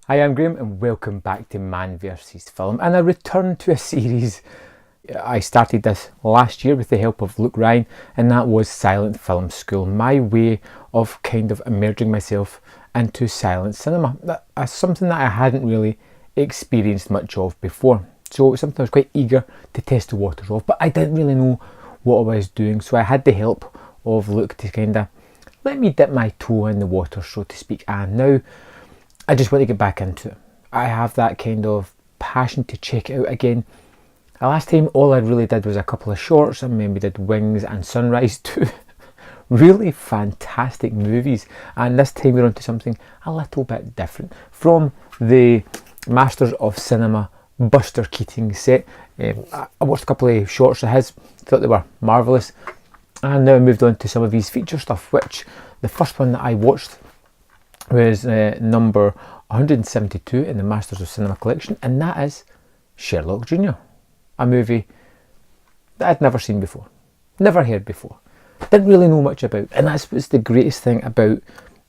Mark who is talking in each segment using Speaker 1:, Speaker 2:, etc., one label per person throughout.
Speaker 1: Hi, I'm Graham and welcome back to Man vs Film and a return to a series. I started this last year with the help of Luke Ryan, and that was Silent Film School, my way of kind of immersing myself into silent cinema. That's something that I hadn't really experienced much of before. So it was something I was quite eager to test the waters of, but I didn't really know what I was doing. So I had the help of Luke to kind of let me dip my toe in the water, so to speak, and now I just want to get back into it. I have that kind of passion to check it out again. Last time all I really did was a couple of shorts, and maybe did Wings and Sunrise, two really fantastic movies, and this time we're onto something a little bit different from the Masters of Cinema Buster Keating set. I watched a couple of shorts of his, thought they were marvellous, and now I moved on to some of his feature stuff, which the first one that I watched was number 172 in the Masters of Cinema collection, and that is Sherlock Jr, a movie that I'd never seen before, never heard before, didn't really know much about. And that's what's the greatest thing about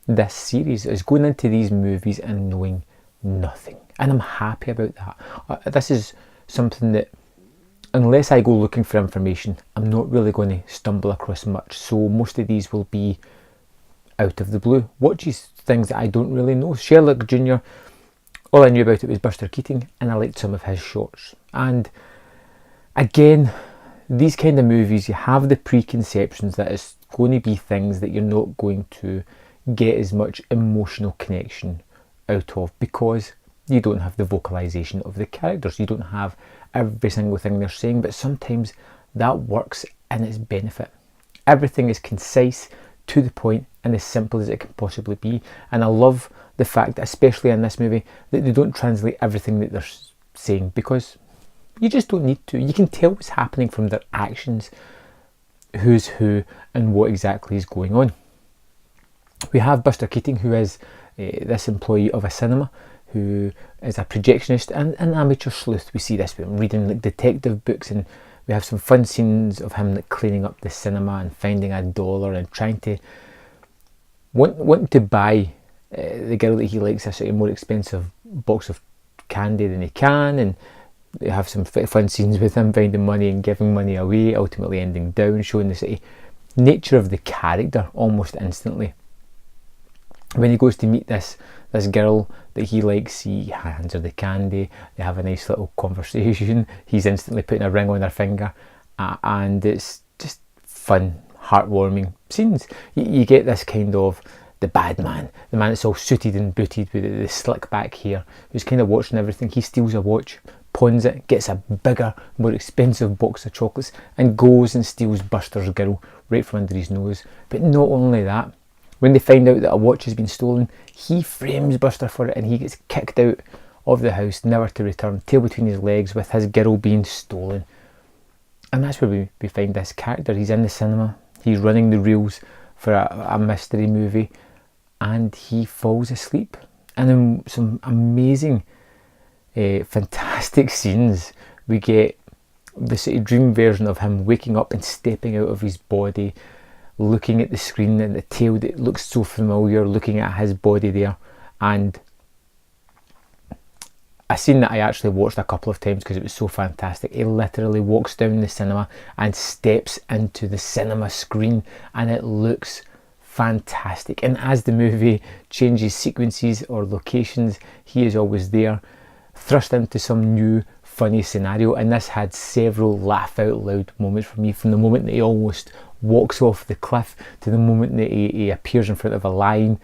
Speaker 1: this series, is going into these movies and knowing nothing, and I'm happy about that. This is something that, unless I go looking for information, I'm not really going to stumble across much. So most of these will be out of the blue, watches things that I don't really know. Sherlock Jr, all I knew about it was Buster Keating, and I liked some of his shorts. And again, these kind of movies, you have the preconceptions that it's going to be things that you're not going to get as much emotional connection out of, because you don't have the vocalization of the characters, you don't have every single thing they're saying. But sometimes that works in its benefit. Everything is concise, to the point, and as simple as it can possibly be. And I love the fact that, especially in this movie, that they don't translate everything that they're saying, because you just don't need to. You can tell what's happening from their actions, who's who and what exactly is going on. We have Buster Keating, who is this employee of a cinema, who is a projectionist and an amateur sleuth. We see this with him reading like detective books, and we have some fun scenes of him like cleaning up the cinema and finding $1 and trying to wanting to buy the girl that he likes a sort of more expensive box of candy than he can, and they have some fun scenes with him finding money and giving money away, ultimately ending down, showing the sort of nature of the character almost instantly. When he goes to meet this girl that he likes, he hands her the candy, they have a nice little conversation, he's instantly putting a ring on her finger, and it's just fun, heartwarming scenes. You get this kind of the bad man, the man that's all suited and booted with the slick back hair, who's kind of watching everything. He steals a watch, pawns it, gets a bigger, more expensive box of chocolates, and goes and steals Buster's girl right from under his nose. But not only that, when they find out that a watch has been stolen, he frames Buster for it, and he gets kicked out of the house, never to return, tail between his legs, with his girl being stolen. And that's where we find this character. He's in the cinema, he's running the reels for a mystery movie, and he falls asleep. And in some amazing, fantastic scenes, we get the sort of dream version of him waking up and stepping out of his body, looking at the screen and the tail that looks so familiar, looking at his body there. And a scene that I actually watched a couple of times because it was so fantastic. He literally walks down the cinema and steps into the cinema screen, and it looks fantastic. And as the movie changes sequences or locations, he is always there, thrust into some new funny scenario. And this had several laugh out loud moments for me, from the moment that he almost walks off the cliff to the moment that he appears in front of a line.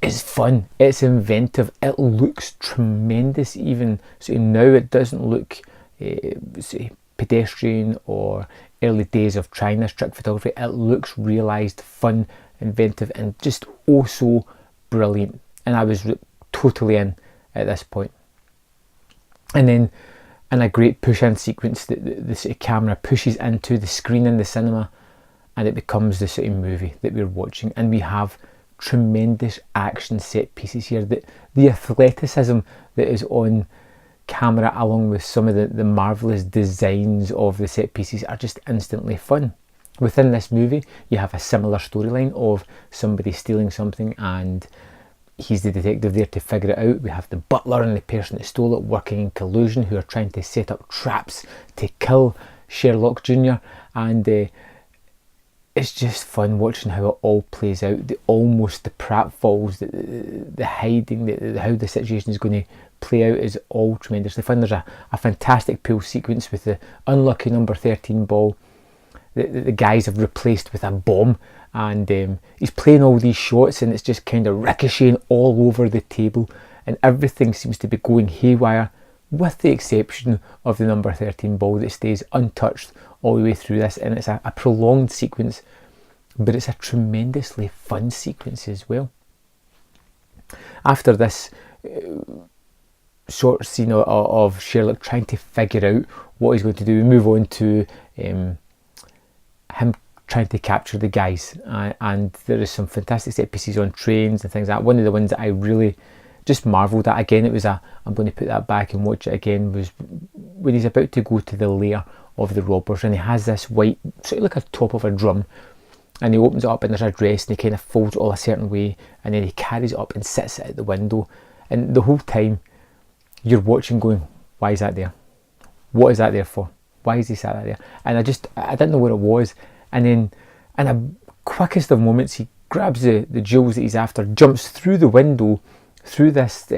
Speaker 1: It's fun, it's inventive, it looks tremendous. Even so now, it doesn't look pedestrian or early days of trying this trick photography. It looks realised, fun, inventive, and just oh so brilliant. And I was totally in at this point. And then in a great push-in sequence, the sort of camera pushes into the screen in the cinema, and it becomes the sort of movie that we're watching. And we have tremendous action set pieces here. The athleticism that is on camera, along with some of the marvellous designs of the set pieces, are just instantly fun. Within this movie, you have a similar storyline of somebody stealing something and he's the detective there to figure it out. We have the butler and the person that stole it working in collusion, who are trying to set up traps to kill Sherlock Jr. And it's just fun watching how it all plays out. The pratfalls, the hiding, how the situation is going to play out is all tremendously fun. There's a fantastic pool sequence with the unlucky number 13 ball. The guys have replaced with a bomb, and he's playing all these shots, and it's just kind of ricocheting all over the table, and everything seems to be going haywire, with the exception of the number 13 ball that stays untouched all the way through this. And it's a prolonged sequence, but it's a tremendously fun sequence as well. After this short scene of Sherlock trying to figure out what he's going to do, we move on to him trying to capture the guys, and there is some fantastic set pieces on trains and things like that. One of the ones that I really just marvelled at, again, I'm going to put that back and watch it again, was when he's about to go to the lair of the robbers, and he has this white, sort of like a top of a drum, and he opens it up and there's a dress, and he kind of folds it all a certain way, and then he carries it up and sits it at the window, and the whole time you're watching going, why is that there? What is that there for? Why is he sat that there? And I didn't know what it was, and then in the quickest of moments he grabs the jewels that he's after, jumps through the window, through this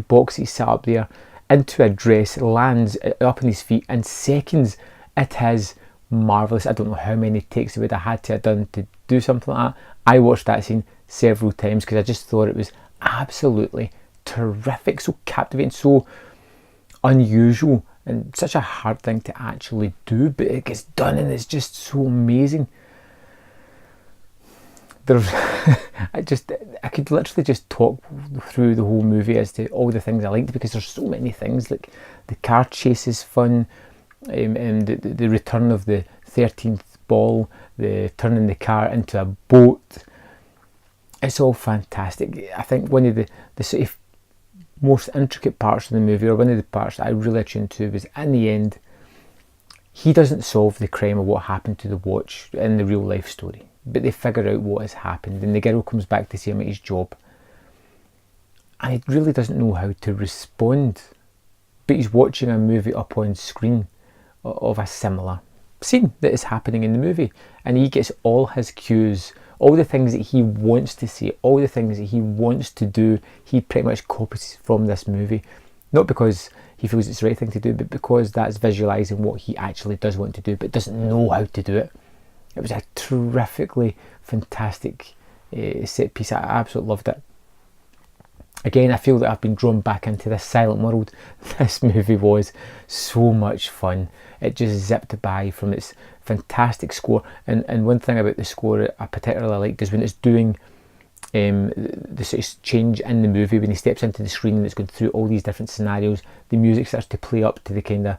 Speaker 1: box he's set up there, into a dress, lands up on his feet in seconds. It is marvellous. I don't know how many takes it would have had to have done to do something like that. I watched that scene several times because I just thought it was absolutely terrific, so captivating, so unusual, and such a hard thing to actually do, but it gets done and it's just so amazing. I could literally just talk through the whole movie as to all the things I liked, because there's so many things. Like the car chase is fun, and the return of the 13th ball, the turning the car into a boat. It's all fantastic. I think one of the sort of most intricate parts of the movie, or one of the parts that I really attuned to, was in the end, he doesn't solve the crime of what happened to the watch in the real life story, but they figure out what has happened, and the girl comes back to see him at his job, and he really doesn't know how to respond, but he's watching a movie up on screen of a similar scene that is happening in the movie, and he gets all his cues, all the things that he wants to say, all the things that he wants to do, he pretty much copies from this movie. Not because he feels it's the right thing to do, but because that's visualising what he actually does want to do, but doesn't know how to do it. It was a terrifically fantastic set piece. I absolutely loved it. Again, I feel that I've been drawn back into this silent world. This movie was so much fun. It just zipped by from its fantastic score. And one thing about the score I particularly liked is when it's doing the sort of change in the movie, when he steps into the screen and it's going through all these different scenarios, the music starts to play up to the kind of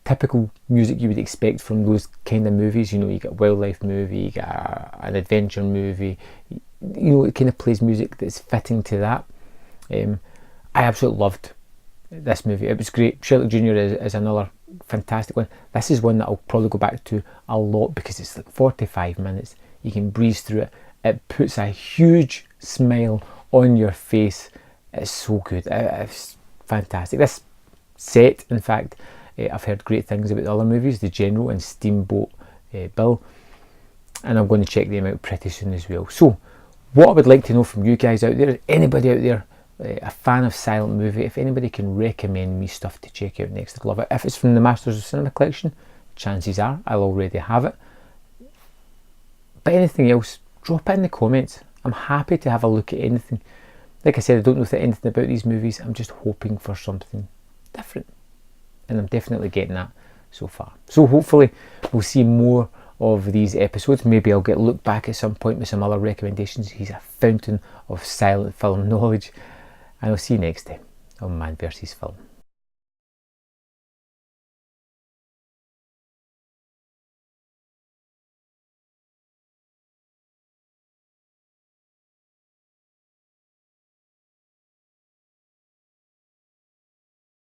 Speaker 1: typical music you would expect from those kind of movies. You know, you get a wildlife movie, you get an adventure movie, you know, it kind of plays music that's fitting to that. I absolutely loved this movie. It was great. Sherlock Jr. is another fantastic one. This is one that I'll probably go back to a lot because it's like 45 minutes. You can breeze through it. It puts a huge smile on your face. It's so good. It's fantastic. This set, in fact, I've heard great things about the other movies, The General and Steamboat Bill, and I'm going to check them out pretty soon as well. So, what I would like to know from you guys out there, is anybody out there a fan of silent movie, if anybody can recommend me stuff to check out next, I'd love it. If it's from the Masters of Cinema collection, chances are I'll already have it. But anything else, drop it in the comments. I'm happy to have a look at anything. Like I said, I don't know anything about these movies. I'm just hoping for something different, and I'm definitely getting that so far. So hopefully we'll see more of these episodes. Maybe I'll get looked back at some point with some other recommendations. He's a fountain of silent film knowledge, and I'll see you next time on Man vs Film.